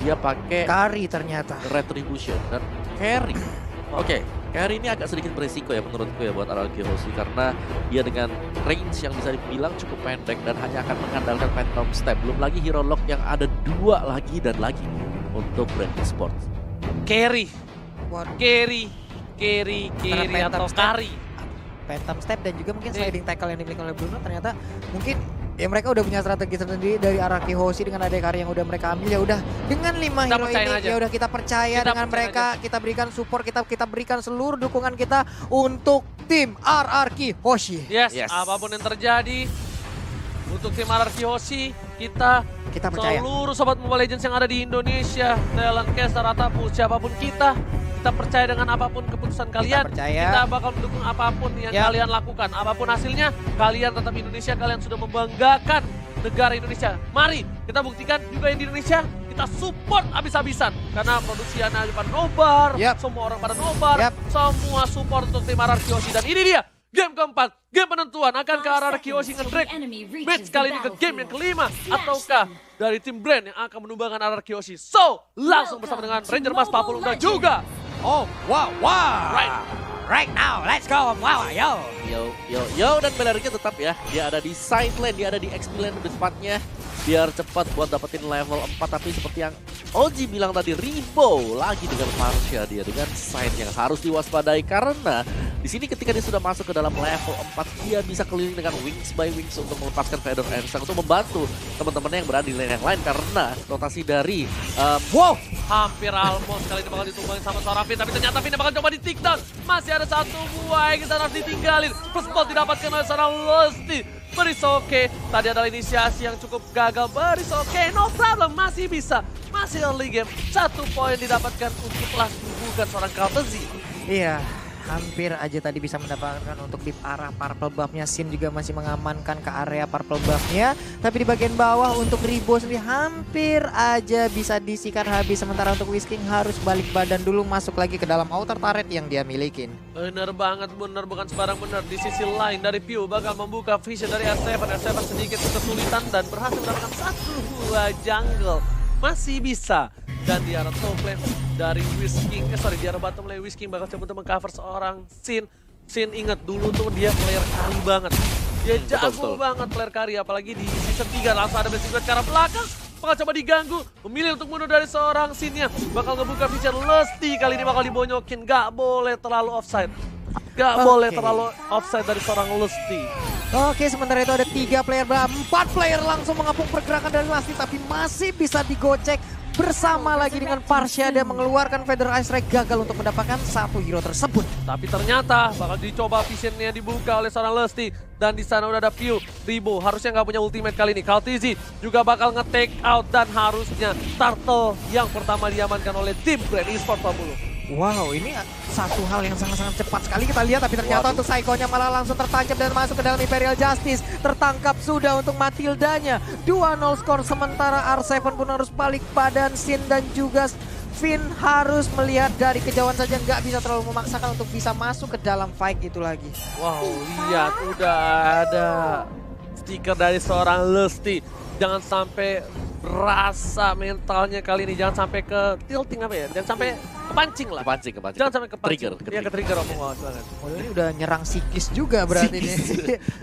dia pakai Carry ternyata. Retribution dan carry. Oke, carry ini agak sedikit beresiko ya menurutku ya buat RRQ Hoshi karena dia dengan range yang bisa dibilang cukup pendek dan hanya akan mengandalkan Phantom Step. Belum lagi Hero Lock yang ada 2 lagi dan lagi untuk brand esports. Carry, Waduh. carry Karena atau Phantom Step. carry. Phantom Step dan juga mungkin Iya. sliding tackle yang dimiliki oleh Bruno ternyata mungkin ya mereka udah punya strategi sendiri dari RRQ Hoshi dengan ada karya yang udah mereka ambil ya udah dengan 5 Kita hero percayain ini aja. ya udah kita percaya Kita dengan percayain mereka, kita berikan support, kita berikan seluruh dukungan kita untuk tim RRQ Hoshi. Yes, Yes. apapun yang terjadi untuk tim RRQ Hoshi, kita Percaya. seluruh sobat Mobile Legends yang ada di Indonesia, talent caster ataupun siapapun kita percaya dengan apapun keputusan kalian. percaya. Kita bakal mendukung apapun yang Ya. kalian lakukan. Apapun hasilnya, kalian tetap Indonesia, kalian sudah membanggakan negara Indonesia. Mari kita buktikan juga yang di Indonesia, kita support habis-habisan. Karena produksi Ana pada nobar, Yap. semua orang pada nobar, Yap. semua support untuk tim RRQ Hoshi. Dan ini dia, game keempat, game penentuan. Akankah RRQ Hoshi nge-drag match kali ini ke game yang kelima? Ataukah dari tim brand yang akan menumbangkan RRQ Hoshi? So, langsung bersama dengan Ranger Mas Papulung dan juga Oh, wow. Right now, let's go. Wow, yo. Yo dan Belarusnya tetap ya. Dia ada di side lane, dia ada di XP lane lebih tepatnya. Biar cepat buat dapetin level 4 tapi seperti yang Oji bilang tadi, Ribo lagi dengan Marsha dia dengan side yang harus diwaspadai karena di sini ketika dia sudah masuk ke dalam level 4 dia bisa keliling dengan wings by wings untuk melepaskan Feather Ensang untuk membantu teman-temannya yang berada di lane yang lain karena rotasi dari Wow. hampir almost kali ini bakal ditumbangin sama seorang Finn. Tapi ternyata Finn bakal coba di take down. Masih ada satu buah yang kita harus ditinggalin. First blood didapatkan oleh seorang Lusty. Berisoke, tadi adalah inisiasi yang cukup gagal. Berisoke, no problem, masih bisa. Masih early game, 1 poin didapatkan untuk last bukan seorang Kaltezi. Iya, hampir aja tadi bisa mendapatkan untuk di arah purple buff-nya. Sin juga masih mengamankan ke area purple buff-nya. Tapi di bagian bawah untuk Ribo sendiri hampir aja bisa disikat habis. Sementara untuk Whisking harus balik badan dulu masuk lagi ke dalam outer turret yang dia milikin. Bener banget, bener bukan sembarang bener. Di sisi lain dari Pew bakal membuka vision dari R7. R7 sedikit kesulitan dan berhasil mendapatkan 1 buah jungle. Masih bisa. Dan di arah top lane dari Whisking, di arah bottom lane Whisking bakal coba untuk mengcover seorang Sin. Sin inget dulu tuh dia player carry banget. Dia jago banget player carry, apalagi di season 3 langsung ada blessing ke arah belakang. Bakal coba diganggu, memilih untuk mundur dari seorang Sinnya. Bakal ngebuka vision Lusty, kali ini bakal dibonyokin. Gak boleh terlalu offside. Gak boleh terlalu offside dari seorang Lusty. Oke, sementara itu ada 3 player, 4 player langsung mengepung pergerakan dari Lusty. Tapi masih bisa digocek bersama lagi dengan Parsha dan mengeluarkan Feather Ice Ray gagal untuk mendapatkan 1 hero tersebut. Tapi ternyata bakal dicoba visionnya dibuka oleh seorang Lusty. Dan di sana udah ada Pew, Ribo harusnya nggak punya ultimate kali ini. Kaltizi juga bakal nge-take out dan harusnya Turtle yang pertama diamankan oleh tim Brand Esports 40. Wow, ini satu hal yang sangat-sangat cepat sekali kita lihat. Tapi ternyata untuk Psycho-nya malah langsung tertancap dan masuk ke dalam Imperial Justice. Tertangkap sudah untuk Matildanya. 2-0 skor, sementara R7 pun harus balik badan. Sin dan juga Finn harus melihat dari kejauhan saja, nggak bisa terlalu memaksakan untuk bisa masuk ke dalam fight itu lagi. Wow, lihat udah ada stiker dari seorang Lusty. Jangan sampai rasa mentalnya kali ini, jangan sampai ke tilting apa ya, jangan sampai kepancing lah. Kepancing. Jangan sampai kepancing. Trigger. Iya, ke-trigger omong banget. Oh, ini udah nyerang psikis juga berarti ini.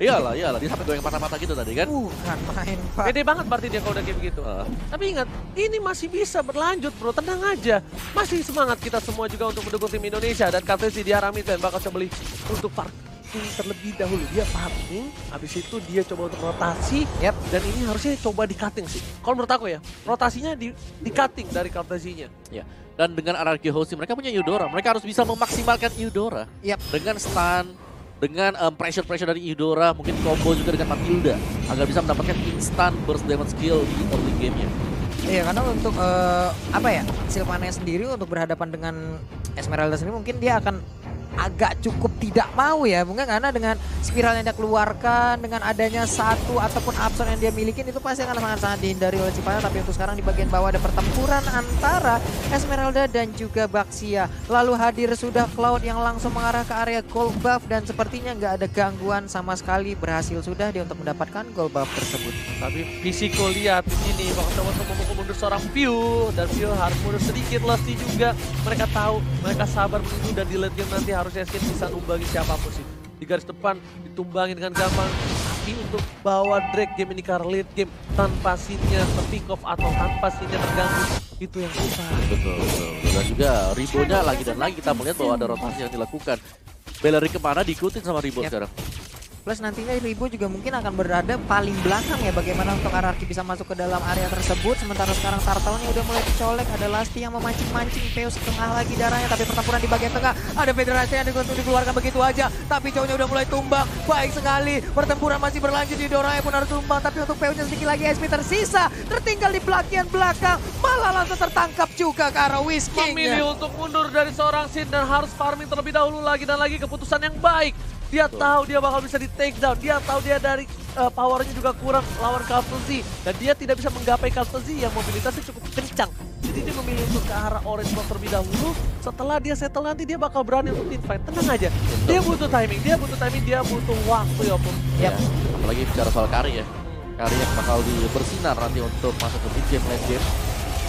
Iyalah, dia sampai goyang patah-patah gitu tadi kan. Bukan main, Pak. Pede banget berarti dia kalau udah kayak begitu. Tapi ingat, ini masih bisa berlanjut bro, tenang aja. Masih semangat kita semua juga untuk mendukung tim Indonesia. Dan Kaltezi di arah mid lane bakal coba beli untuk farming terlebih dahulu. Dia farming, habis itu dia coba untuk rotasi. Yap. Dan ini harusnya coba di cutting sih. Kalau menurut aku ya, rotasinya di cutting dari Kaltezinya. Ya. Dan dengan RRQ Hoshi mereka punya Eudora. Mereka harus bisa memaksimalkan Eudora. Yap. Dengan stun, dengan pressure dari Eudora, mungkin combo juga dengan Matilda agar bisa mendapatkan instant burst damage skill di early game-nya. Iya, karena untuk Sylvania sendiri untuk berhadapan dengan Esmeralda sendiri mungkin dia akan agak cukup tidak mau ya. Mungkin karena dengan spiral yang dia keluarkan, dengan adanya satu ataupun absorb yang dia milikin itu pasti akan sangat-sangat dihindari oleh Cipana. Tapi untuk sekarang di bagian bawah ada pertempuran antara Esmeralda dan juga Baxia. Lalu hadir sudah Cloud yang langsung mengarah ke area gold buff dan sepertinya nggak ada gangguan sama sekali. Berhasil sudah dia untuk mendapatkan gold buff tersebut. Tapi Pisiko lihat di sini bakal coba untuk memukul mundur seorang View dan View harus mundur sedikit. Lesti juga mereka tahu, mereka sabar menunggu dan di late game nanti harusnya Sin bisa numbangi siapapun sih. Di garis depan ditumbangin dengan gampang. Tapi untuk bawa Drake game ini ke late game tanpa Sinnya pick off atau tanpa Sinnya terganggu, itu yang susah. Betul. Dan juga Ribonya lagi dan lagi kita melihat bahwa ada rotasi yang dilakukan. Bellery kemana diikutin sama Ribo sekarang. Plus nantinya Ribo juga mungkin akan berada paling belakang ya, bagaimana untuk Ararki bisa masuk ke dalam area tersebut. Sementara sekarang Turtle-nya udah mulai dicolek, ada Lasti yang memancing-mancing, Peus setengah lagi darahnya, tapi pertempuran di bagian tengah, ada Federasi yang dikeluarkan begitu aja, tapi cowoknya udah mulai tumbang, baik sekali, pertempuran masih berlanjut di Doranya pun harus tumbang, tapi untuk Peusnya sedikit lagi SP tersisa, tertinggal di bagian belakang, malah langsung tertangkap juga ke arah Whisking. Memilih untuk mundur dari seorang Sin dan harus farming terlebih dahulu lagi dan lagi, keputusan yang baik. Dia tahu dia bakal bisa di take down, dia tahu dia dari powernya juga kurang lawan Kaltuzi. Dan dia tidak bisa menggapai Kaltuzi yang mobilitasnya cukup kencang. Jadi dia memilih untuk ke arah orange block terlebih dahulu. Setelah dia settle nanti dia bakal berani untuk teamfight. Tenang aja, dia butuh timing, dia butuh waktu ya Pum. Ya, apalagi bicara soal Kari ya. Kari yang bakal bersinar nanti untuk masuk ke mid game, late game.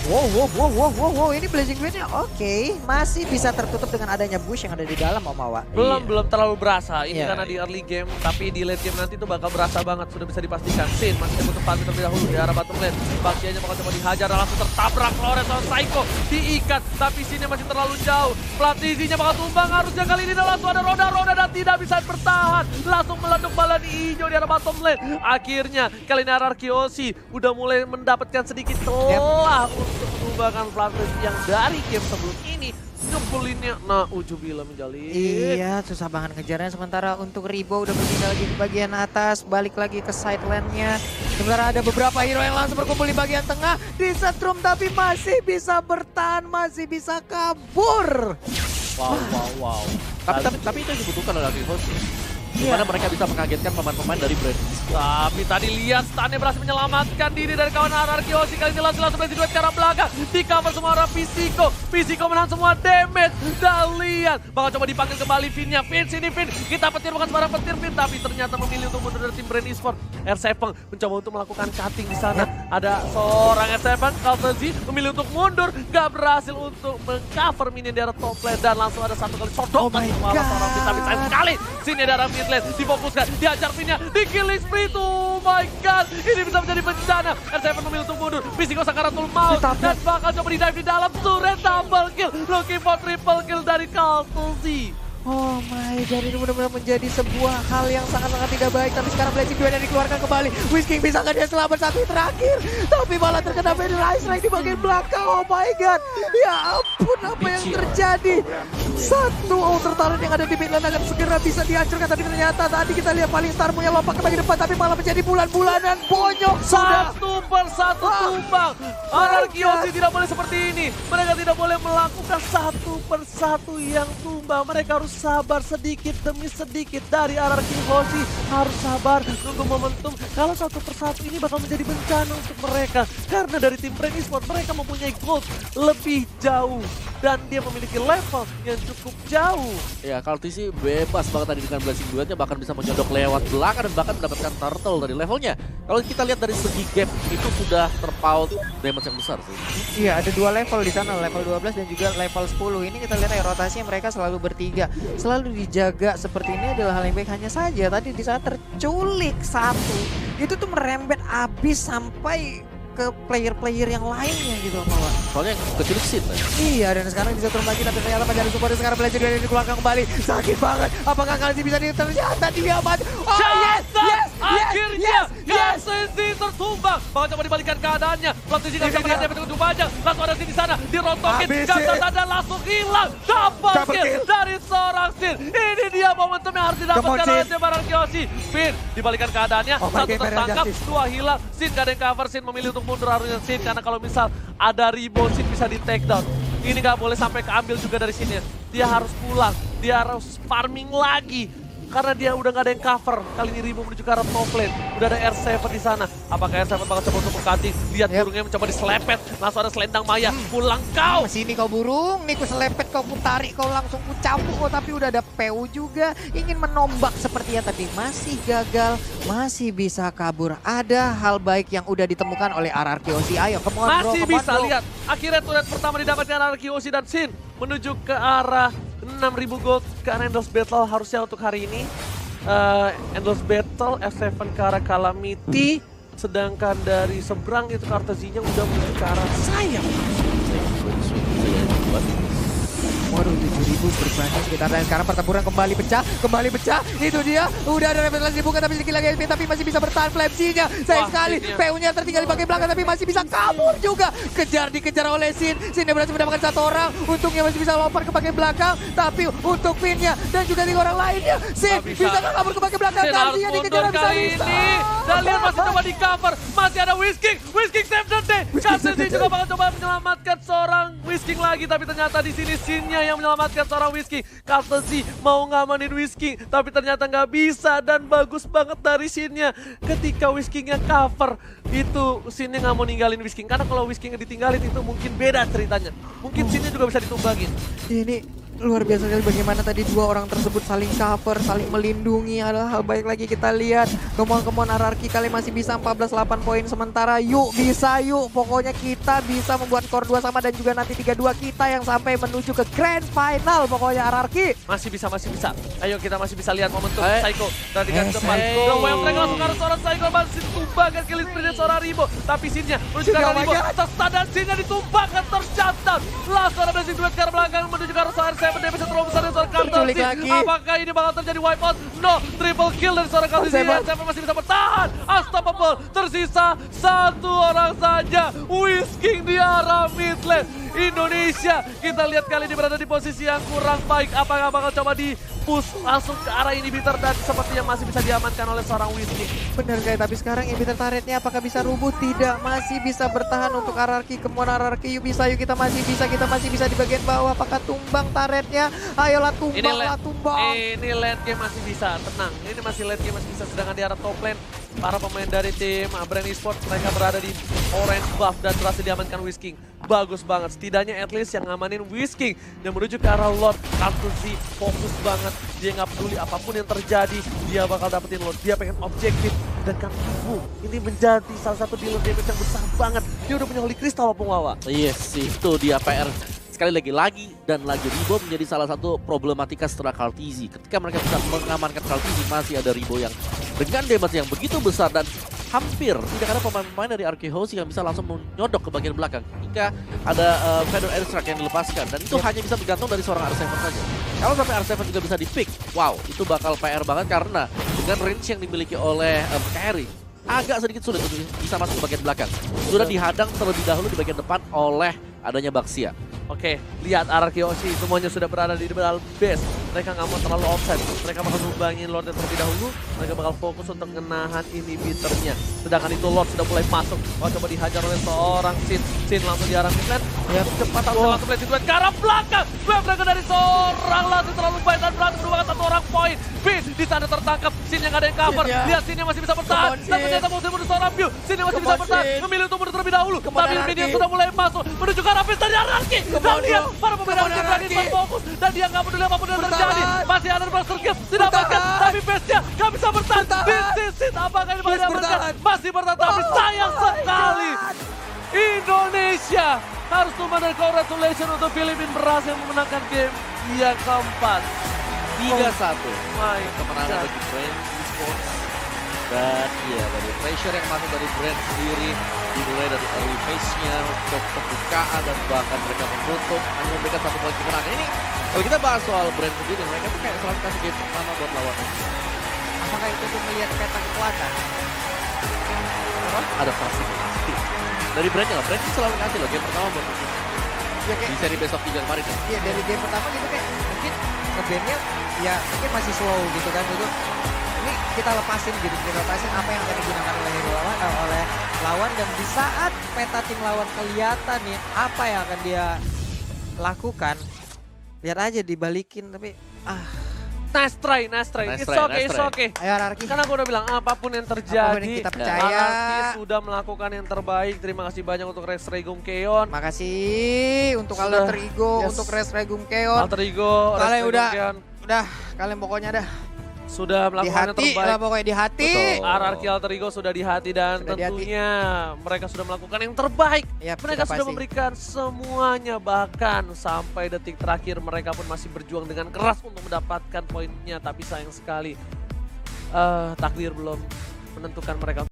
Wow, ini Blazing Grid-nya oke. Masih bisa tertutup dengan adanya bush yang ada di dalam Om Awa. Belum terlalu berasa, ini Iya. karena di early game, tapi di late game nanti itu bakal berasa banget, sudah bisa dipastikan. Sin masih butuh farming terlebih dahulu di arah bottom lane. Baxianya bakal coba dihajar, langsung tertabrak Flores sama Psycho, diikat, tapi Sinnya masih terlalu jauh. Platisinya bakal tumbang, harusnya kali ini langsung ada roda dan tidak bisa bertahan. Langsung meleduk balon hijau di arah bottom lane. Akhirnya kali ini Ararkiosi udah mulai mendapatkan sedikit celah untuk menumbangkan Flatus yang dari game sebelum ini nyempulinnya. Nah, Ujubila menjalin. Iya, susah banget ngejarnya. Sementara untuk Ribo udah berpindah lagi ke bagian atas, balik lagi ke side lane-nya. Sementara ada beberapa hero yang langsung berkumpul di bagian tengah, disetrum tapi masih bisa bertahan, masih bisa kabur. Wow. Tapi itu yang dibutuhkan oleh Archivos. Gimana mereka bisa mengagetkan pemain-pemain dari brand. Tapi tadi lihat Stannya berhasil menyelamatkan diri dari kawan Ararkiosi. Kali ini langsung berhasil duet ke arah belakang. Di cover semua orang Pisiko. Pisiko menahan semua damage. Dan lihat, bakal coba dipanggil kembali Vinnya. Vin, sini Vin. Kita petir bukan sembarang petir Vin. Tapi ternyata memilih untuk mundur dari tim Brand Esports. R7 mencoba untuk melakukan cutting di sana. Ada seorang R7, Kaltezi memilih untuk mundur. Gak berhasil untuk mengcover minion di arah top lane. Dan langsung ada satu kali sodok. Oh my God. Seorang Vin, tapi sayang sekali. Sini ada arah mid lane. Difokuskan, diajar Vinnya. Di killing spree. Oh my god, ini bisa menjadi bencana. R7 memilih untuk mundur, Pisiko Sakaratul Maut dan bakal coba di-dive di dalam. Suren double kill, looking for triple kill dari Kaltuzi. Oh my god, ini benar-benar menjadi sebuah hal yang sangat-sangat tidak baik. Tapi sekarang Blazing Duel yang dikeluarkan kembali. Whisking bisa nggak dia selamat satu terakhir, tapi malah terkena Federalize Strike di bagian belakang. Oh my god, ya ampun apa yang terjadi. Satu outer talent yang ada di mid lane akan segera bisa dihancurkan. Tapi ternyata tadi kita lihat paling star punya lompat ke bagian depan, tapi malah menjadi bulan-bulanan bonyok. Satu persatu tumbang. Ararkiosi tidak boleh seperti ini. Mereka tidak boleh melakukan satu persatu yang tumbang. Mereka harus sabar sedikit demi sedikit. Dari Ararkiosi harus sabar nunggu momentum. Kalau satu persatu ini bakal menjadi bencana untuk mereka. Karena dari tim Brand Esports mereka mempunyai gold lebih jauh. Dan dia memiliki level yang cukup jauh. Ya, Kaltisi bebas banget tadi dengan Blazing Duetnya, bahkan bisa menyodok lewat belakang dan bahkan mendapatkan turtle dari levelnya. Kalau kita lihat dari segi gap, itu sudah terpaut damage yang besar sih. Iya, ada dua level di sana, level 12 dan juga level 10. Ini kita lihat ya, rotasinya mereka selalu bertiga. Selalu dijaga seperti ini adalah hal yang baik. Hanya saja tadi di saat terculik satu, itu tuh merembet abis sampai ke player-player yang lainnya gitu Mawar. Soalnya kecil Sin. Iya, dan sekarang bisa turun lagi, tapi ternyata mencari support. Sekarang belajar dari dikeluarkan kembali. Sakit banget. Apakah Kalsi bisa ternyata dia mati? Oh yes, Akhirnya Kalsi tertumbang. Bakal coba dibalikan keadaannya. Platisi nggak bisa melihatnya betul panjang. Langsung ada Sin di sana, dirontokin. Kalsi dan langsung hilang. Double kill dari seorang Sin. Ini dia momentum yang harus didapatkan oleh tim Ararkiosi. Fin dibalikan keadaannya. Satu tertangkap, dua hilang. Sin gak ada yang cover. Sin memilih untuk mundur harusnya Sin, karena kalau misal ada Ribo, Sin bisa di take down. Ini nggak boleh sampai keambil juga dari Sinnya. Dia harus pulang. dia harus farming lagi. Karena dia udah gak ada yang cover. Kali ini Rimo menuju ke arah top lane. Udah ada R7 di sana. Apakah R7 bakal coba untuk mengganti? Lihat burungnya mencoba diselepet. Langsung ada selendang Maya. Pulang kau! Sini kau burung, nih ku selepet, kau ku tarik, kau langsung ku cabut. Oh, tapi udah ada PU juga. Ingin menombak sepertinya, tapi masih gagal. Masih bisa kabur. Ada hal baik yang udah ditemukan oleh RRQOC. Ayo, come on bro, Masih come on, bisa bro. lihat. Akhirnya turret pertama didapatkan RRQOC dan Sin. Menuju ke arah 6.000 gold ke arah Endless Battle harusnya untuk hari ini. Endless Battle, F7 ke arah Calamity. Sedangkan dari seberang itu Kartasinya udah menuju ke arah sayap. Waduh, 7.000 berbanding sekitar, dan sekarang pertempuran kembali pecah, itu dia, udah ada revitalisasi dibuka tapi sedikit lagi SP, tapi masih bisa bertahan Flamsy-nya, sayang sekali, PU-nya tertinggal di bagian belakang tapi masih bisa kabur juga, dikejar oleh Sin berhasil mendapatkan satu orang, untungnya masih bisa lompat ke bagian belakang, tapi untuk Pin-nya dan juga 3 orang lainnya, Sin bisa nggak kabur ke bagian belakang, Kartasinya dikejar kali ini, dan lihat masih coba di cover, masih ada Whisking save the day, Kartasi juga bakal coba menyelamatkan seorang Whisking lagi, tapi ternyata di sini Sin-nya yang menyelamatkan seorang Whisking. Kartasi mau ngamanin Whisking, tapi ternyata nggak bisa, dan bagus banget dari Sin-nya. Ketika Whisking-nya cover, itu Sin-nya nggak mau ninggalin Whisking, karena kalau Whisking ditinggalin itu mungkin beda ceritanya. Mungkin Sin-nya juga bisa ditumbangin. Ini luar biasa sekali bagaimana tadi dua orang tersebut saling cover, saling melindungi. Adalah hal baik lagi kita lihat. Kemon RRQ kali masih bisa 14-8 poin sementara. Yuk bisa yuk. Pokoknya kita bisa membuat skor 2 sama dan juga nanti 3-2 kita yang sampai menuju ke grand final. Pokoknya RRQ. Masih bisa. Ayo kita masih bisa lihat momentum Psycho. Dari kan depan. Mereka langsung karena seorang Psycho masih ditumbangkan kill sprint seorang Rimo. Tapi Sin-nya menuju ke arah Rimo. Terstandar Sin-nya ditumbangkan, tercatat. Langsung ada blessing duet ke arah belakang menuju ke arah seorang R7. Dia bisa terlalu besar dari seorang Kartasi. Apakah ini bakal terjadi wipeout? No, triple kill dari seorang Kartasi. R7 masih bisa bertahan. Unstoppable. Tersisa satu orang saja. Whisking di arah mid lane. Indonesia, kita lihat kali ini berada di posisi yang kurang baik. Apakah bakal coba di push langsung ke arah inhibitor, dan sepertinya masih bisa diamankan oleh seorang Whisking. Benar guys, tapi sekarang inhibitor turretnya apakah bisa rubuh? Tidak, masih bisa bertahan untuk RRQ. Kemon RRQ, yuk kita masih bisa di bagian bawah. Apakah tumbang turretnya? Ayolah tumbang. Ini late game masih bisa, tenang. Ini masih late game masih bisa, sedangkan di arah top lane para pemain dari tim Brand Esports mereka berada di orange buff dan berhasil diamankan Whisking. Bagus banget, setidaknya at least yang ngamanin Whisking dan menuju ke arah Lord. Kartasi fokus banget, dia nggak peduli apapun yang terjadi, dia bakal dapetin Lord, dia pengen objektif. Dan Kartasi ini menjadi salah satu dealer damage yang besar banget, dia udah punya Holy Crystal walaupun Wawa. Yes, itu dia PR. Sekali lagi Ribo menjadi salah satu problematika setelah Kartasi. Ketika mereka bisa mengamankan Kartasi, masih ada Ribo yang dengan damage yang begitu besar dan hampir tidak ada pemain-pemain dari RRQ yang bisa langsung menyodok ke bagian belakang jika ada Feather Airstrike yang dilepaskan, dan itu hanya bisa bergantung dari seorang R7 saja. Kalau sampai R7 juga bisa di-pick, wow, itu bakal PR banget karena dengan range yang dimiliki oleh Carry agak sedikit sulit untuk bisa masuk ke bagian belakang. Sudah dihadang terlebih dahulu di bagian depan oleh adanya Baxia. Oke, lihat RRQOC semuanya sudah berada di dalam base. Mereka nggak mau terlalu offside. Mereka bakal numbangin Lord terlebih dahulu. Mereka bakal fokus untuk menahan inhibitornya. Sedangkan itu Lord sudah mulai masuk. Oh, coba dihajar oleh seorang Sin. Sin langsung di arah midlane. Ya, cepat langsung blessing duet ke arah belakang. Wave breaker dari seorang langsung terlalu baik dan berhasil merupakan satu orang poin. Pin di sana tertangkap. Sin yang nggak ada yang cover. Lihat Sin yang masih bisa bertahan. Dan ternyata mau menuju seorang view. Sin yang masih bisa bertahan. Memilih untuk mundur terlebih dahulu. Tapi Minion sudah mulai masuk menuju ke arah base dari RRQ. Dan lihat para pemain RRQ berani berfokus. Dan dia nggak peduli apapun yang terjadi. Masih ada berhasil game didapatkan. Tapi base-nya nggak bisa bertahan. This is apakah ini bakal diamankan? Masih bertahan tapi sayang sekali. Indonesia harus tumbang, dan congratulations untuk Filipina berhasil memenangkan game yang keempat. 3-1. Kemenangan bagi Brand Esports. Dan iya, dari pressure yang masuk dari Brand sendiri, dimulai dari early phase-nya untuk pembukaan dan bahkan mereka menutup hanya memberikan satu poin kemenangan. Ini kalau kita bahas soal Brand sendiri, mereka tuh kayak selalu kasih game pertama buat lawan. Apakah itu untuk melihat peta kekuatan? Ada pasti. Dari Brandnya lah, Brand selalu ngasih loh game pertama buat musuh. Ya, kayak, Di seri Best of 3 kemarin kan. iya, dari game pertama gitu kayak mungkin nge-bandnya ya mungkin masih slow gitu kan gitu. Ini kita lepasin apa yang akan digunakan oleh lawan, dan di saat peta tim lawan kelihatan nih apa yang akan dia lakukan, lihat aja dibalikin, tapi Nice try. Nice It's try, okay, nice it's try. okay. Ayo Arki. Karena aku udah bilang apapun yang Apapun terjadi, yang kita percaya. Anarki sudah melakukan yang terbaik. Terima kasih banyak untuk Res Regum Keon. Makasih untuk Sudah. Alter Ego, Yes. untuk Res Regum Keon. Alter Ego, Res Kalian Regum udah- Keon Udah, kalian pokoknya dah sudah di melakukan yang hati terbaik. lah pokoknya di hati. Betul. RRQ Alter Ego sudah di hati dan Sudah di hati. tentunya mereka sudah melakukan yang terbaik. Ya, Mereka sudah memberikan semuanya, bahkan sampai detik terakhir mereka pun masih berjuang dengan keras untuk mendapatkan poinnya. Tapi sayang sekali takdir belum menentukan mereka